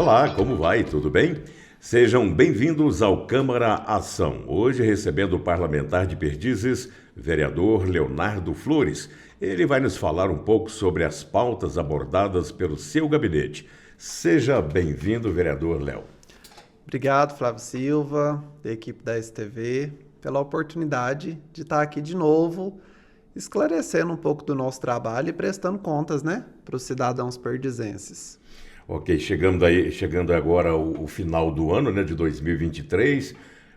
Olá, como vai? Tudo bem? Sejam bem-vindos ao Câmara Ação. Hoje recebendo o parlamentar de Perdizes, vereador Leonardo Flores. Ele vai nos falar um pouco sobre as pautas abordadas pelo seu gabinete. Seja bem-vindo, vereador Léo. Obrigado, Flávio Silva, da equipe da STV, pela oportunidade de estar aqui de novo, esclarecendo um pouco do nosso trabalho e prestando contas, para os cidadãos perdizenses. Ok, chegando agora o final do ano, de 2023,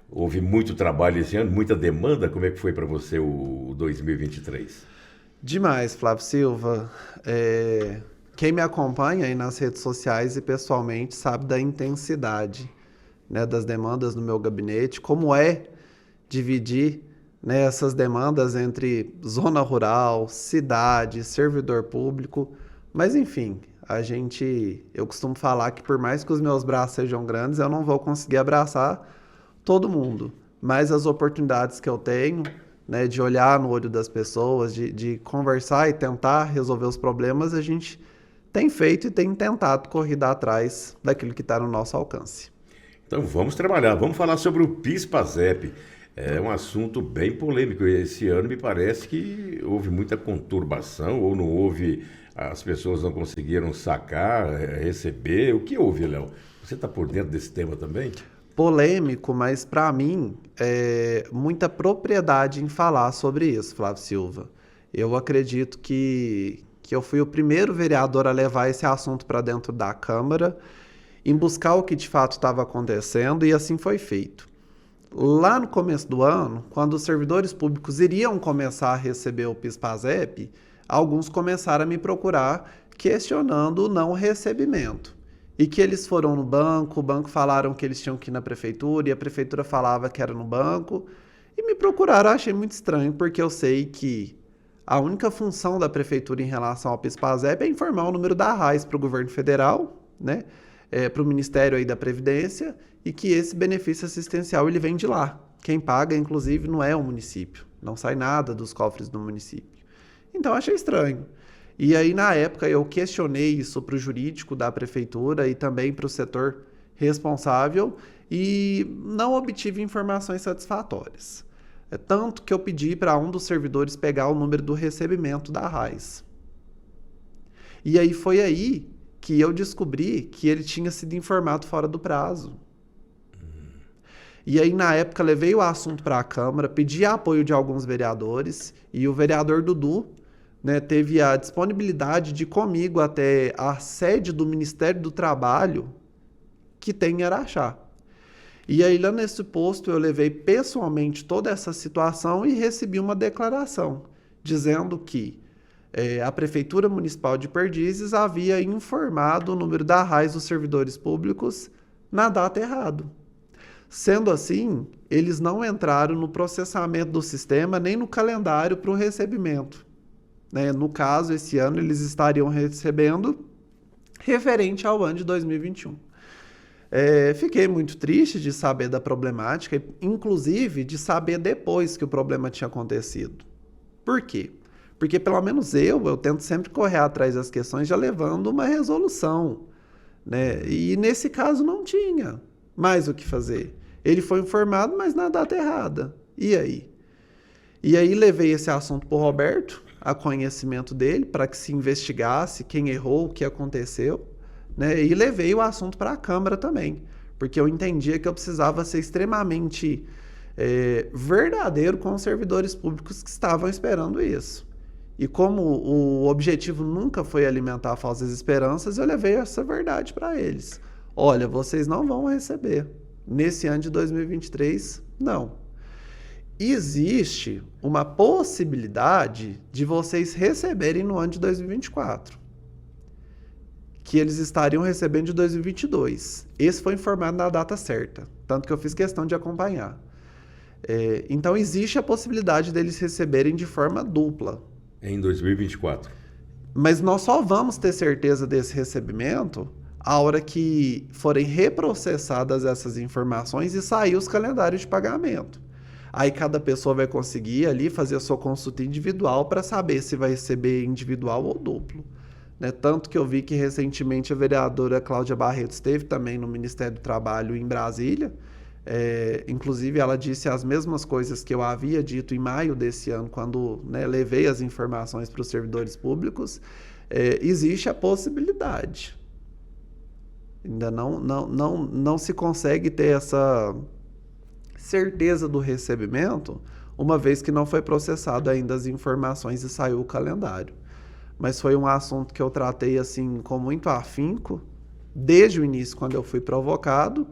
houve muito trabalho esse ano, muita demanda. Como é que foi para você o 2023? Demais, Flávio Silva. Quem me acompanha aí nas redes sociais e pessoalmente sabe da intensidade, das demandas no meu gabinete, como é dividir, essas demandas entre zona rural, cidade, servidor público, mas enfim, eu costumo falar que por mais que os meus braços sejam grandes, eu não vou conseguir abraçar todo mundo, mas as oportunidades que eu tenho, de olhar no olho das pessoas, de conversar e tentar resolver os problemas, a gente tem feito e tem tentado correr atrás daquilo que está no nosso alcance. Então vamos trabalhar, vamos falar sobre o PIS/PASEP. É um assunto bem polêmico. Esse ano me parece que houve muita conturbação, ou não houve, as pessoas não conseguiram sacar, receber. O que houve, Léo? Você está por dentro desse tema também? Polêmico, mas para mim é muita propriedade em falar sobre isso, Flávio Silva. Eu acredito que eu fui o primeiro vereador a levar esse assunto para dentro da Câmara, em buscar o que de fato estava acontecendo, e assim foi feito. Lá no começo do ano, quando os servidores públicos iriam começar a receber o PIS/PASEP, alguns começaram a me procurar questionando o não recebimento. E que eles foram no banco, o banco falaram que eles tinham que ir na prefeitura, e a prefeitura falava que era no banco. E me procuraram, eu achei muito estranho, porque eu sei que a única função da prefeitura em relação ao PIS/PASEP é informar o número da RAIS para o governo federal, para o Ministério aí da Previdência, e que esse benefício assistencial ele vem de lá. Quem paga, inclusive, não é o município. Não sai nada dos cofres do município. Então, achei estranho. E aí, na época, eu questionei isso para o jurídico da prefeitura e também para o setor responsável e não obtive informações satisfatórias. Tanto que eu pedi para um dos servidores pegar o número do recebimento da RAIS. E aí foi aí que eu descobri que ele tinha sido informado fora do prazo. E aí, na época, levei o assunto para a Câmara, pedi apoio de alguns vereadores, e o vereador Dudu, teve a disponibilidade de ir comigo até a sede do Ministério do Trabalho, que tem em Araxá. E aí, lá nesse posto, eu levei pessoalmente toda essa situação e recebi uma declaração, dizendo que a Prefeitura Municipal de Perdizes havia informado o número da RAIS dos servidores públicos na data errada. Sendo assim, eles não entraram no processamento do sistema nem no calendário para o recebimento. No caso, esse ano eles estariam recebendo referente ao ano de 2021. Fiquei muito triste de saber da problemática, inclusive de saber depois que o problema tinha acontecido. Por quê? Porque pelo menos eu tento sempre correr atrás das questões já levando uma resolução. E nesse caso não tinha mais o que fazer. Ele foi informado, mas na data errada. E aí? E aí levei esse assunto para o Roberto, a conhecimento dele, para que se investigasse quem errou, o que aconteceu, e levei o assunto para a Câmara também, porque eu entendia que eu precisava ser extremamente verdadeiro com os servidores públicos que estavam esperando isso. E como o objetivo nunca foi alimentar falsas esperanças, eu levei essa verdade para eles. Olha, vocês não vão receber. Nesse ano de 2023, não. Existe uma possibilidade de vocês receberem no ano de 2024. Que eles estariam recebendo de 2022. Esse foi informado na data certa. Tanto que eu fiz questão de acompanhar. Então, existe a possibilidade deles receberem de forma dupla. Em 2024. Mas nós só vamos ter certeza desse recebimento a hora que forem reprocessadas essas informações e sair os calendários de pagamento. Aí cada pessoa vai conseguir ali fazer a sua consulta individual para saber se vai receber individual ou duplo. né? Tanto que eu vi que recentemente a vereadora Cláudia Barreto esteve também no Ministério do Trabalho em Brasília. Inclusive, ela disse as mesmas coisas que eu havia dito em maio desse ano, quando, né, levei as informações para os servidores públicos. Existe a possibilidade. Ainda não se consegue ter essa certeza do recebimento, uma vez que não foi processado ainda as informações e saiu o calendário. Mas foi um assunto que eu tratei assim com muito afinco, desde o início, quando eu fui provocado,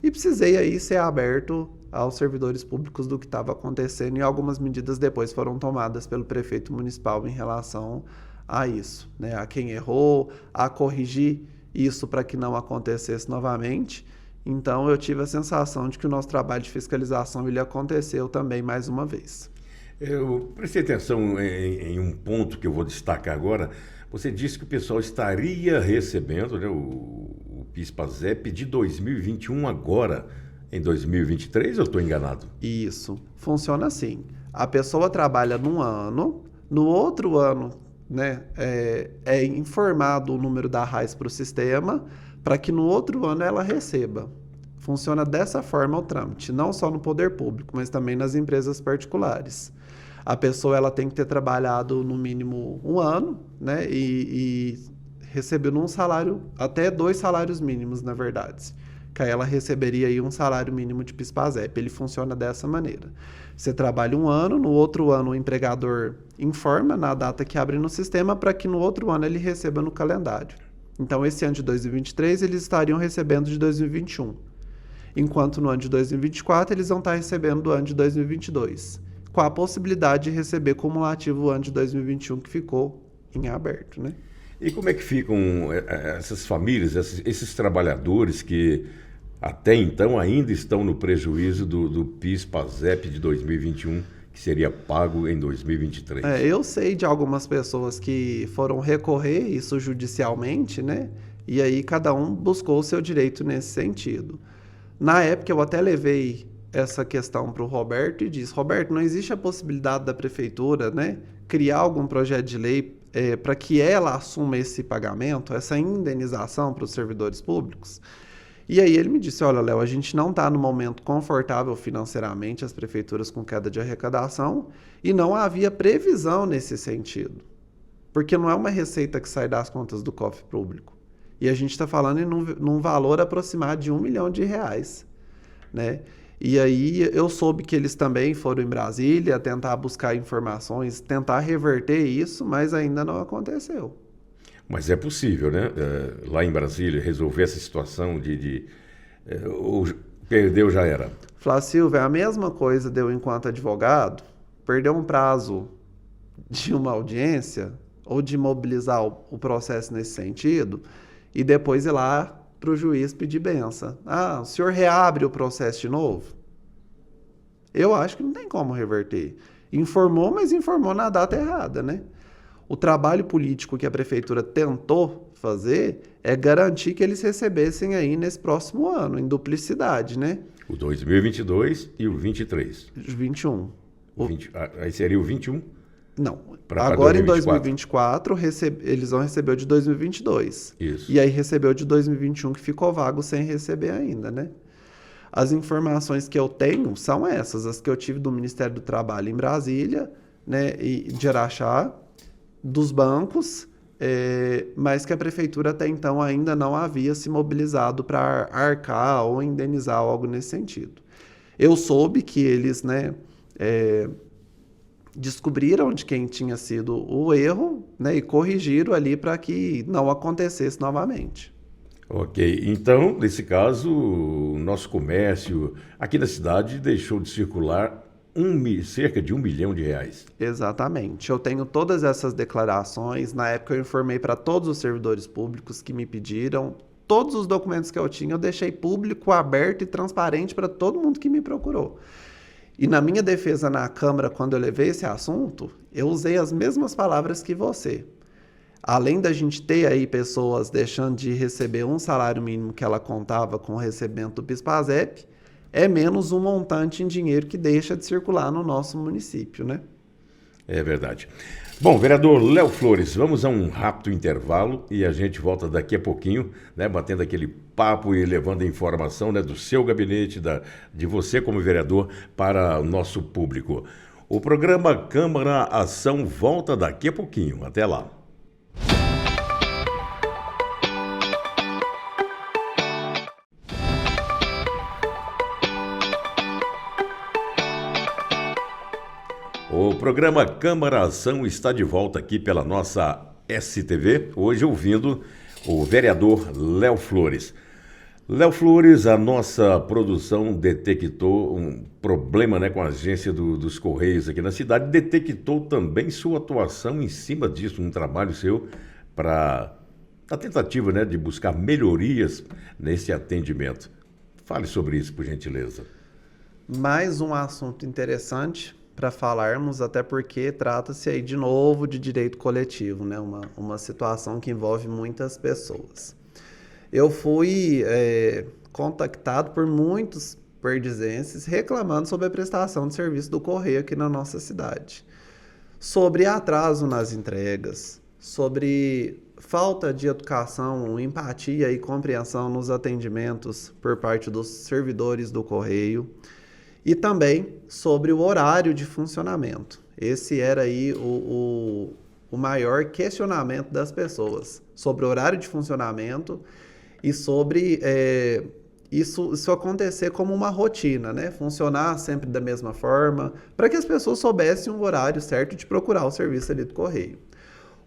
e precisei aí ser aberto aos servidores públicos do que estava acontecendo, e algumas medidas depois foram tomadas pelo prefeito municipal em relação a isso, né? A quem errou, a corrigir isso para que não acontecesse novamente. Então eu tive a sensação de que o nosso trabalho de fiscalização ele aconteceu também mais uma vez. Eu prestei atenção em um ponto que eu vou destacar agora. Você disse que o pessoal estaria recebendo, né, o PIS/PASEP de 2021 agora, em 2023, ou eu estou enganado? Isso, funciona assim. A pessoa trabalha num ano, no outro ano, né, é informado o número da RAIS para o sistema, para que no outro ano ela receba. Funciona dessa forma o trâmite, não só no poder público, mas também nas empresas particulares. A pessoa ela tem que ter trabalhado no mínimo um ano, né, e recebendo um salário, até 2 salários mínimos, na verdade. Que aí ela receberia aí um salário mínimo de PIS/PASEP. Ele funciona dessa maneira. Você trabalha um ano, no outro ano o empregador informa na data que abre no sistema para que no outro ano ele receba no calendário. Então, esse ano de 2023, eles estariam recebendo de 2021. Enquanto no ano de 2024, eles vão estar recebendo do ano de 2022. Com a possibilidade de receber cumulativo o ano de 2021, que ficou em aberto, né? E como é que ficam essas famílias, esses trabalhadores que até então ainda estão no prejuízo do PIS/PASEP de 2021, que seria pago em 2023? Eu sei de algumas pessoas que foram recorrer isso judicialmente, né? E aí cada um buscou o seu direito nesse sentido. Na época eu até levei essa questão para o Roberto e disse: Roberto, não existe a possibilidade da prefeitura, né, criar algum projeto de lei para que ela assuma esse pagamento, essa indenização para os servidores públicos? E aí ele me disse: olha, Léo, a gente não está no momento confortável financeiramente, as prefeituras com queda de arrecadação, e não havia previsão nesse sentido, porque não é uma receita que sai das contas do cofre público. E a gente está falando num valor aproximado de R$1 milhão, né? E aí eu soube que eles também foram em Brasília tentar buscar informações, tentar reverter isso, mas ainda não aconteceu. Mas é possível, né? Lá em Brasília, resolver essa situação ou perdeu, já era. Flávio Silva, é a mesma coisa de eu, enquanto advogado, perder um prazo de uma audiência ou de mobilizar o processo nesse sentido e depois ir lá para o juiz pedir benção. O senhor reabre o processo de novo? Eu acho que não tem como reverter. Informou, mas informou na data errada, né? O trabalho político que a prefeitura tentou fazer é garantir que eles recebessem aí nesse próximo ano, em duplicidade, né? O 2022 e o 23. 21. Aí seria o 21? Não. Pra agora 2024. Em 2024, eles vão receber o de 2022. Isso. E aí recebeu o de 2021, que ficou vago sem receber ainda, né? As informações que eu tenho são essas, as que eu tive do Ministério do Trabalho em Brasília, né, e de Araxá, dos bancos, mas que a prefeitura até então ainda não havia se mobilizado para arcar ou indenizar algo nesse sentido. Eu soube que eles, né, descobriram de quem tinha sido o erro, né, e corrigiram ali para que não acontecesse novamente. Ok, então, nesse caso, o nosso comércio aqui na cidade deixou de circular cerca de R$1 milhão. Exatamente. Eu tenho todas essas declarações. Na época eu informei para todos os servidores públicos que me pediram. Todos os documentos que eu tinha, eu deixei público, aberto e transparente para todo mundo que me procurou. E na minha defesa na Câmara, quando eu levei esse assunto, eu usei as mesmas palavras que você. Além da gente ter aí pessoas deixando de receber um salário mínimo que ela contava com o recebimento do PIS/PASEP, é menos um montante em dinheiro que deixa de circular no nosso município, né? É verdade. Bom, vereador Léo Flores, vamos a um rápido intervalo e a gente volta daqui a pouquinho, né, batendo aquele papo e levando a informação, né, do seu gabinete, de você como vereador para o nosso público. O programa Câmara Ação volta daqui a pouquinho. Até lá. O programa Câmara Ação está de volta aqui pela nossa STV, hoje ouvindo o vereador Léo Flores. Léo Flores, a nossa produção detectou um problema, né, com a agência dos Correios aqui na cidade, detectou também sua atuação em cima disso, um trabalho seu para a tentativa, né, de buscar melhorias nesse atendimento. Fale sobre isso, por gentileza. Mais um assunto interessante para falarmos, até porque trata-se aí de novo de direito coletivo, né? Uma situação que envolve muitas pessoas. Eu fui contactado por muitos perdizenses reclamando sobre a prestação de serviço do Correio aqui na nossa cidade. Sobre atraso nas entregas, sobre falta de educação, empatia e compreensão nos atendimentos por parte dos servidores do Correio. E também sobre o horário de funcionamento. Esse era aí o maior questionamento das pessoas, sobre o horário de funcionamento e sobre isso acontecer como uma rotina, né? Funcionar sempre da mesma forma, para que as pessoas soubessem o horário certo de procurar o serviço ali do Correio.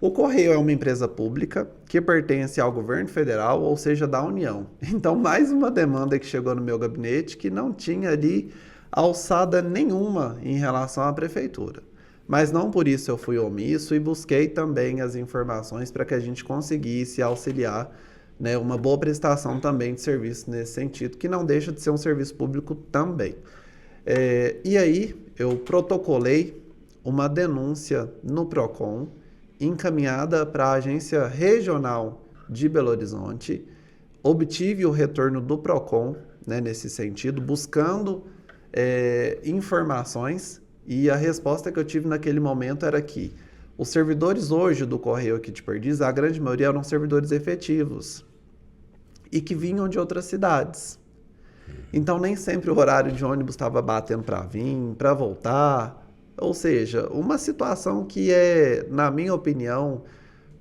O Correio é uma empresa pública que pertence ao governo federal, ou seja, da União. Então, mais uma demanda que chegou no meu gabinete que não tinha ali alçada nenhuma em relação à prefeitura. Mas não por isso eu fui omisso e busquei também as informações para que a gente conseguisse auxiliar, né, uma boa prestação também de serviço nesse sentido, que não deixa de ser um serviço público também. E aí eu protocolei uma denúncia no PROCON, encaminhada para a Agência Regional de Belo Horizonte, obtive o retorno do PROCON, né, nesse sentido, buscando informações, e a resposta que eu tive naquele momento era que os servidores hoje do Correio aqui de Perdizes, a grande maioria eram servidores efetivos e que vinham de outras cidades. Então nem sempre o horário de ônibus estava batendo para vir, para voltar, ou seja, uma situação que é, na minha opinião,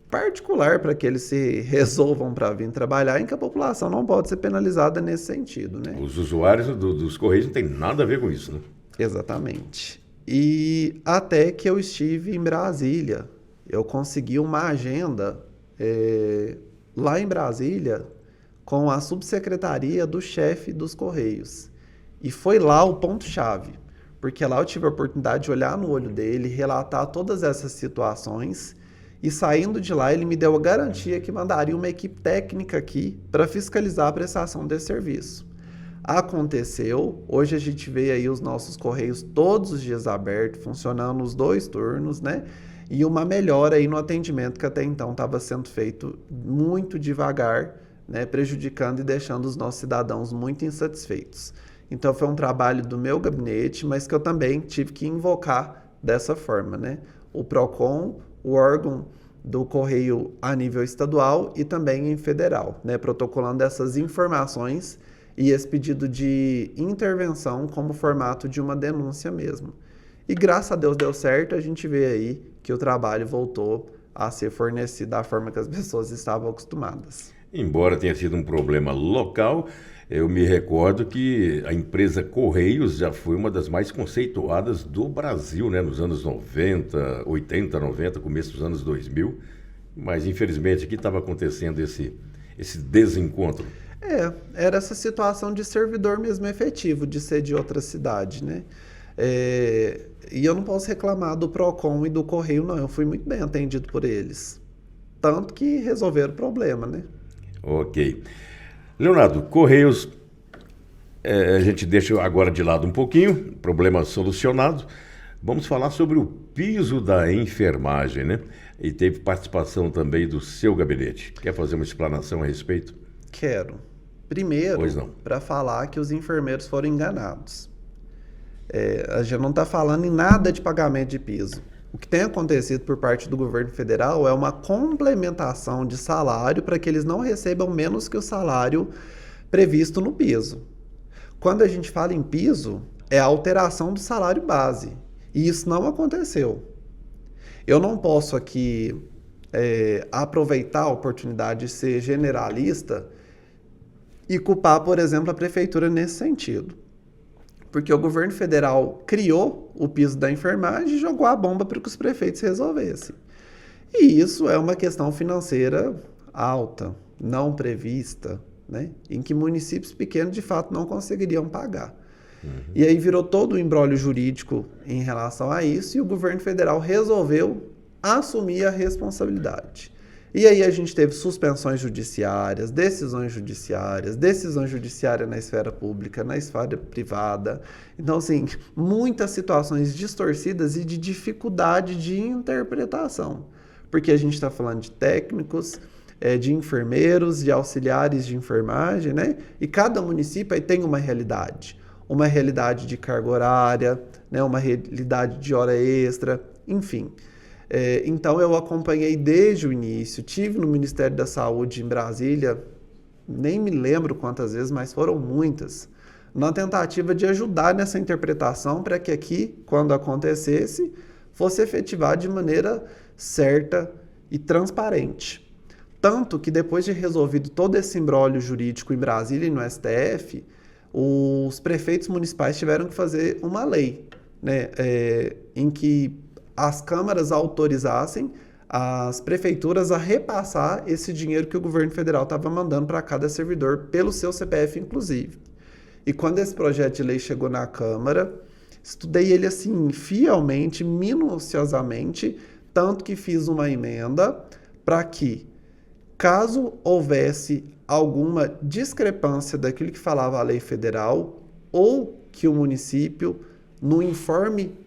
particular para que eles se resolvam para vir trabalhar, em que a população não pode ser penalizada nesse sentido, né? Os usuários dos Correios não tem nada a ver com isso, né? Exatamente. E até que eu estive em Brasília, eu consegui uma agenda lá em Brasília com a subsecretaria do chefe dos Correios. E foi lá o ponto-chave, porque lá eu tive a oportunidade de olhar no olho dele, relatar todas essas situações. E saindo de lá, ele me deu a garantia que mandaria uma equipe técnica aqui para fiscalizar a prestação desse serviço. Aconteceu, hoje a gente vê aí os nossos Correios todos os dias abertos, funcionando os 2 turnos, né? E uma melhora aí no atendimento que até então estava sendo feito muito devagar, né? Prejudicando e deixando os nossos cidadãos muito insatisfeitos. Então foi um trabalho do meu gabinete, mas que eu também tive que invocar dessa forma, né? O PROCON, o órgão do Correio a nível estadual e também em federal, né, protocolando essas informações e esse pedido de intervenção como formato de uma denúncia mesmo. E graças a Deus deu certo, a gente vê aí que o trabalho voltou a ser fornecido da forma que as pessoas estavam acostumadas. Embora tenha sido um problema local, eu me recordo que a empresa Correios já foi uma das mais conceituadas do Brasil, né? Nos anos 90, 80, 90, começo dos anos 2000. Mas, infelizmente, aqui estava acontecendo esse desencontro. Era essa situação de servidor mesmo efetivo, de ser de outra cidade, né? E eu não posso reclamar do PROCON e do Correio, não. Eu fui muito bem atendido por eles. Tanto que resolveram o problema, né? Ok. Leonardo, Correios, a gente deixa agora de lado um pouquinho, problema solucionado. Vamos falar sobre o piso da enfermagem, né? E teve participação também do seu gabinete. Quer fazer uma explanação a respeito? Quero. Primeiro, para falar que os enfermeiros foram enganados. A gente não está falando em nada de pagamento de piso. O que tem acontecido por parte do governo federal é uma complementação de salário para que eles não recebam menos que o salário previsto no piso. Quando a gente fala em piso, é a alteração do salário base. E isso não aconteceu. Eu não posso aqui aproveitar a oportunidade de ser generalista e culpar, por exemplo, a prefeitura nesse sentido. Porque o governo federal criou o piso da enfermagem e jogou a bomba para que os prefeitos resolvessem. E isso é uma questão financeira alta, não prevista, né? Em que municípios pequenos, de fato, não conseguiriam pagar. E aí virou todo o imbróglio jurídico em relação a isso e o governo federal resolveu assumir a responsabilidade. E aí a gente teve suspensões judiciárias, decisões judiciárias na esfera pública, na esfera privada. Então, assim, muitas situações distorcidas e de dificuldade de interpretação. Porque a gente está falando de técnicos, de enfermeiros, de auxiliares de enfermagem, né? E cada município aí tem uma realidade de carga horária, né? Uma realidade de hora extra, enfim. Então, eu acompanhei desde o início, tive no Ministério da Saúde em Brasília, nem me lembro quantas vezes, mas foram muitas, na tentativa de ajudar nessa interpretação para que aqui, quando acontecesse, fosse efetivado de maneira certa e transparente. Tanto que depois de resolvido todo esse imbróglio jurídico em Brasília e no STF, os prefeitos municipais tiveram que fazer uma lei, né, em que as câmaras autorizassem as prefeituras a repassar esse dinheiro que o governo federal estava mandando para cada servidor, pelo seu CPF, inclusive. E quando esse projeto de lei chegou na Câmara, estudei ele assim, fielmente, minuciosamente, tanto que fiz uma emenda para que, caso houvesse alguma discrepância daquilo que falava a lei federal, ou que o município, no informe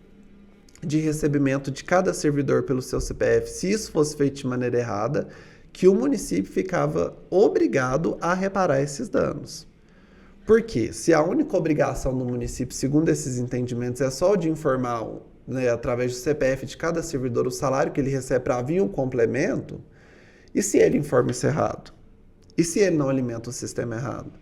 de recebimento de cada servidor pelo seu CPF, se isso fosse feito de maneira errada, que o município ficava obrigado a reparar esses danos. Por quê? Se a única obrigação do município, segundo esses entendimentos, é só de informar, né, através do CPF de cada servidor o salário que ele recebe para vir um complemento, e se ele informa isso errado? E se ele não alimenta o sistema errado?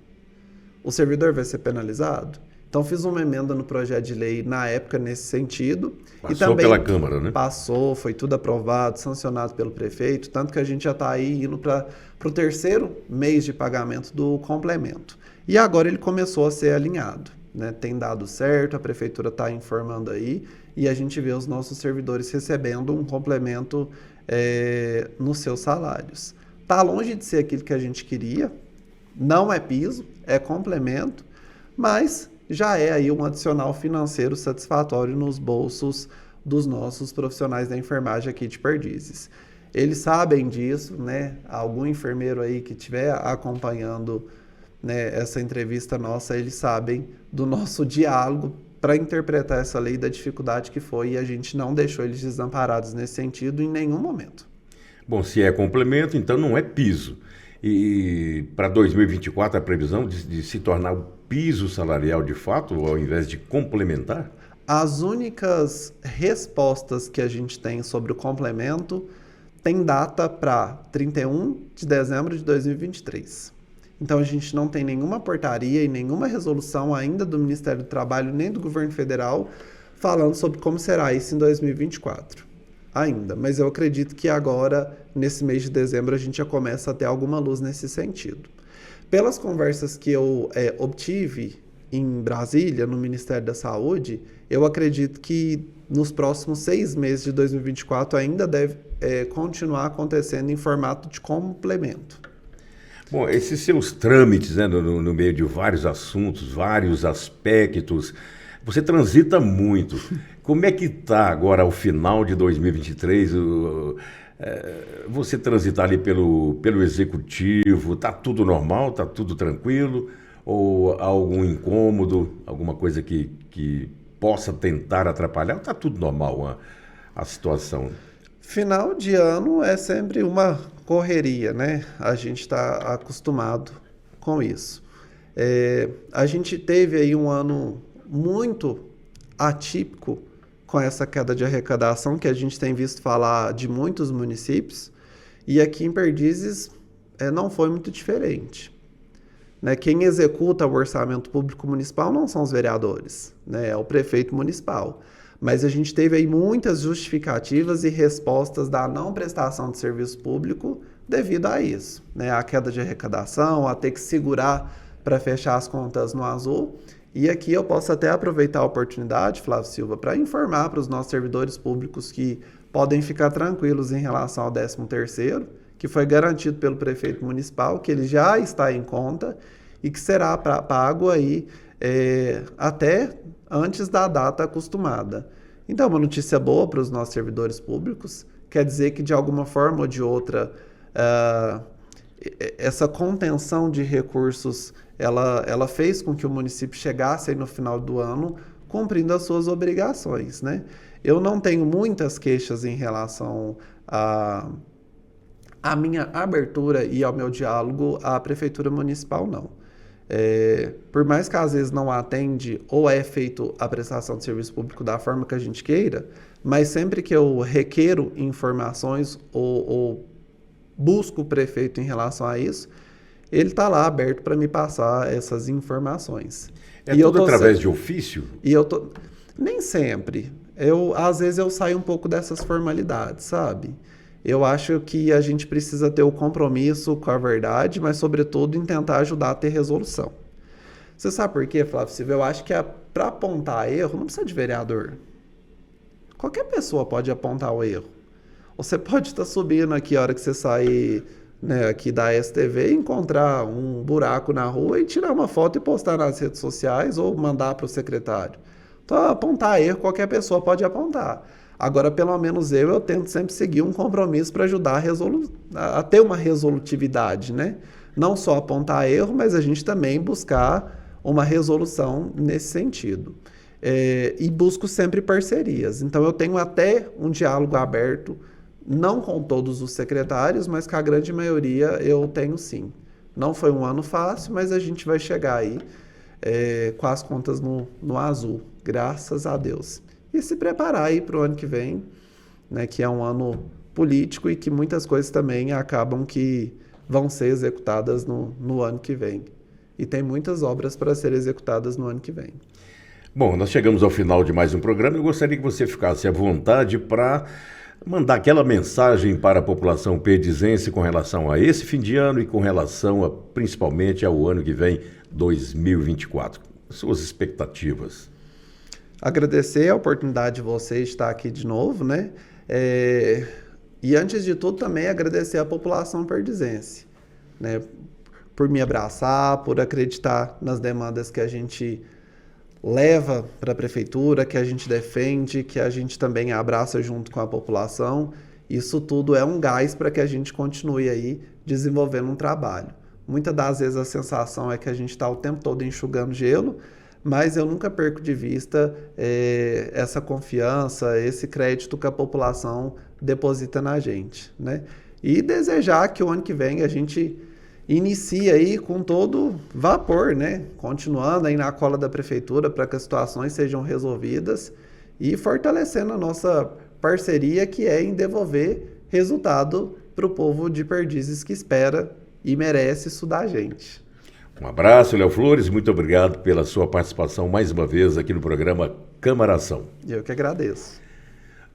O servidor vai ser penalizado? Então, fiz uma emenda no projeto de lei na época nesse sentido. Passou e também pela Câmara, né? Passou, foi tudo aprovado, sancionado pelo prefeito, tanto que a gente já está aí indo para o terceiro mês de pagamento do complemento. E agora ele começou a ser alinhado, né? Tem dado certo, a prefeitura está informando aí, e a gente vê os nossos servidores recebendo um complemento nos seus salários. Está longe de ser aquilo que a gente queria, não é piso, é complemento, mas já é aí um adicional financeiro satisfatório nos bolsos dos nossos profissionais da enfermagem aqui de Perdizes. Eles sabem disso, né? Algum enfermeiro aí que estiver acompanhando, né, essa entrevista nossa, eles sabem do nosso diálogo para interpretar essa lei, da dificuldade que foi, e a gente não deixou eles desamparados nesse sentido em nenhum momento. Bom, se é complemento, então não é piso. E para 2024 a previsão de se tornar o piso salarial de fato, ao invés de complementar? As únicas respostas que a gente tem sobre o complemento tem data para 31 de dezembro de 2023. Então a gente não tem nenhuma portaria e nenhuma resolução ainda do Ministério do Trabalho nem do governo federal falando sobre como será isso em 2024. Ainda, mas eu acredito que agora, nesse mês de dezembro, a gente já começa a ter alguma luz nesse sentido. Pelas conversas que eu obtive em Brasília, no Ministério da Saúde, eu acredito que nos próximos 6 meses de 2024 ainda deve continuar acontecendo em formato de complemento. Bom, esses seus trâmites, né, no meio de vários assuntos, vários aspectos, você transita muito. Como é que está agora, ao final de 2023, você transitar ali pelo executivo? Está tudo normal? Está tudo tranquilo? Ou há algum incômodo, alguma coisa que possa tentar atrapalhar? Ou está tudo normal a situação? Final de ano é sempre uma correria, né? A gente está acostumado com isso. A gente teve aí um ano muito atípico com essa queda de arrecadação que a gente tem visto falar de muitos municípios, e aqui em Perdizes não foi muito diferente. Né? Quem executa o orçamento público municipal não são os vereadores, né? É o prefeito municipal. Mas a gente teve aí muitas justificativas e respostas da não prestação de serviço público devido a isso, né? A queda de arrecadação, a ter que segurar para fechar as contas no azul. E aqui eu posso até aproveitar a oportunidade, Flávio Silva, para informar para os nossos servidores públicos que podem ficar tranquilos em relação ao 13º, que foi garantido pelo prefeito municipal, que ele já está em conta e que será pago aí até antes da data acostumada. Então, uma notícia boa para os nossos servidores públicos, quer dizer que de alguma forma ou de outra, essa contenção de recursos, ela fez com que o município chegasse aí no final do ano cumprindo as suas obrigações, né? Eu não tenho muitas queixas em relação à minha abertura e ao meu diálogo à Prefeitura Municipal, não. Por mais que às vezes não atende ou é feito a prestação de serviço público da forma que a gente queira, mas sempre que eu requeiro informações ou busco o prefeito em relação a isso, ele está lá aberto para me passar essas informações. É tudo através de ofício? Nem sempre. Às vezes eu saio um pouco dessas formalidades, sabe? Eu acho que a gente precisa ter o compromisso com a verdade, mas, sobretudo, em tentar ajudar a ter resolução. Você sabe por quê, Flávio Silva? Eu acho que para apontar erro, não precisa de vereador. Qualquer pessoa pode apontar o erro. Você pode estar subindo aqui a hora que você sair, né, aqui da STV, encontrar um buraco na rua e tirar uma foto e postar nas redes sociais ou mandar para o secretário. Então, apontar erro, qualquer pessoa pode apontar. Agora, pelo menos eu tento sempre seguir um compromisso para ajudar a ter uma resolutividade, né? Não só apontar erro, mas a gente também buscar uma resolução nesse sentido. E busco sempre parcerias. Então, eu tenho até um diálogo aberto, não com todos os secretários, mas com a grande maioria eu tenho sim. Não foi um ano fácil, mas a gente vai chegar aí com as contas no azul, graças a Deus. E se preparar aí para o ano que vem, né, que é um ano político e que muitas coisas também acabam que vão ser executadas no ano que vem. E tem muitas obras para serem executadas no ano que vem. Bom, nós chegamos ao final de mais um programa. Eu gostaria que você ficasse à vontade para mandar aquela mensagem para a população perdizense com relação a esse fim de ano e com relação principalmente ao ano que vem, 2024. Suas expectativas. Agradecer a oportunidade de você estar aqui de novo, né? E antes de tudo também agradecer a população perdizense, né? Por me abraçar, por acreditar nas demandas que a gente leva para a prefeitura, que a gente defende, que a gente também abraça junto com a população. Isso tudo é um gás para que a gente continue aí desenvolvendo um trabalho. Muitas das vezes a sensação é que a gente está o tempo todo enxugando gelo, mas eu nunca perco de vista essa confiança, esse crédito que a população deposita na gente, né? E desejar que o ano que vem a gente inicie aí com todo vapor, né? Continuando aí na cola da prefeitura para que as situações sejam resolvidas e fortalecendo a nossa parceria, que é em devolver resultado para o povo de Perdizes que espera e merece isso da gente. Um abraço, Léo Flores, muito obrigado pela sua participação mais uma vez aqui no programa Câmara Ação. Eu que agradeço.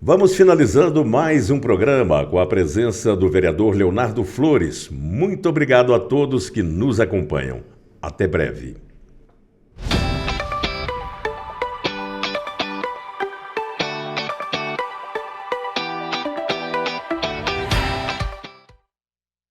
Vamos finalizando mais um programa com a presença do vereador Leonardo Flores. Muito obrigado a todos que nos acompanham. Até breve.